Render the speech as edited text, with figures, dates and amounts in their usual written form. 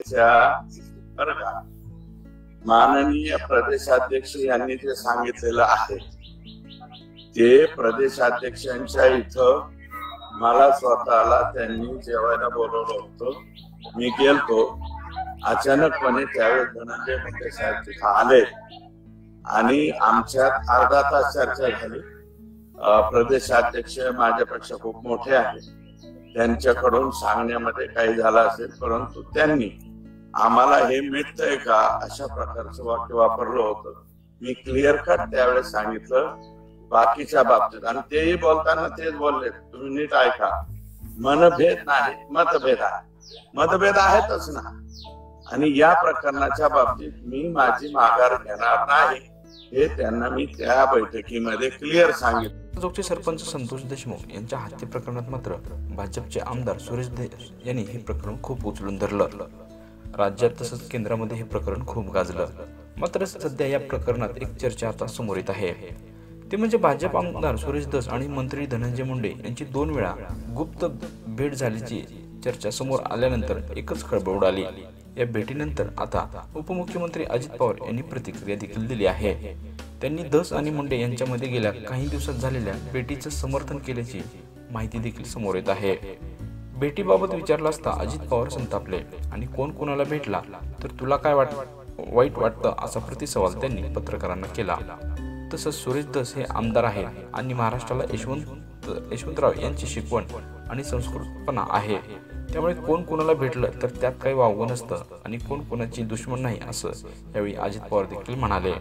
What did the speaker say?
बरं का, माननीय प्रदेशाध्यक्ष यांनी जे सांगितलेलं आहे ते प्रदेशाध्यक्षांच्या इथं मला स्वतःला त्यांनी जेवायला बोलवलं होतं. मी गेलतो. अचानकपणे त्यावेळेस धनंजय मुंडे साहेब तिथं आले आणि आमच्यात अर्धा तास चर्चा झाली. प्रदेशाध्यक्ष माझ्यापेक्षा खूप मोठे आहेत, त्यांच्याकडून सांगण्यामध्ये काही झालं असेल, परंतु त्यांनी आम्हाला हे मिळतंय का अशा प्रकारचं वाक्य वापरलं होतं. मी क्लिअर कट त्यावेळेस सांगितलं बाकीच्या बाबतीत, आणि तेही बोलताना तेच बोलले, तुम्ही नीट ऐका, मनभेद नाही मतभेद आहे. मतभेद आहेतच ना, आणि या प्रकरणाच्या बाबतीत मी माझी माघार घेणार नाही हे त्यांना मी त्या बैठकीमध्ये क्लिअर सांगितलं. जोगचे सरपंच संतोष देशमुख यांच्या हत्ये प्रकरणात मात्र भाजपचे आमदार सुरेश धस यांनी हे प्रकरण खूप उचलून धरलं. राज्यात तसंच केंद्रामध्ये हे प्रकरण खूप गाजलं. मात्र सध्या या प्रकरणात एक चर्चा आता समोर येत आहे, ते म्हणजे भाजप आमदार सुरेश धस आणि मंत्री धनंजय मुंडे यांची 2 वेळा गुप्त भेट झाल्याची चर्चा समोर आल्यानंतर एकच खळबळ उडाली. या भेटीनंतर आता उपमुख्यमंत्री अजित पवार यांनी प्रतिक्रिया देखील दिली आहे. त्यांनी धस आणि मुंडे यांच्यामध्ये गेल्या काही दिवसात झालेल्या भेटीचं समर्थन केल्याची माहिती देखील समोर येत आहे. भेटीबाबत विचारलं असता अजित पवार संतापले आणि कोण कोणाला भेटला तर तुला काय वाईट वाटतं असा प्रतिसवाल त्यांनी पत्रकारांना केला. तसंच सुरेश धस हे आमदार आहेत आणि महाराष्ट्राला यशवंतराव यांची शिकवण आणि संस्कृतपणा आहे, त्यामुळे कोण कोणाला भेटलं तर त्यात काही वावगं नसतं आणि कोण कोणाची दुश्मन नाही असं यावेळी अजित पवार देखील म्हणाले.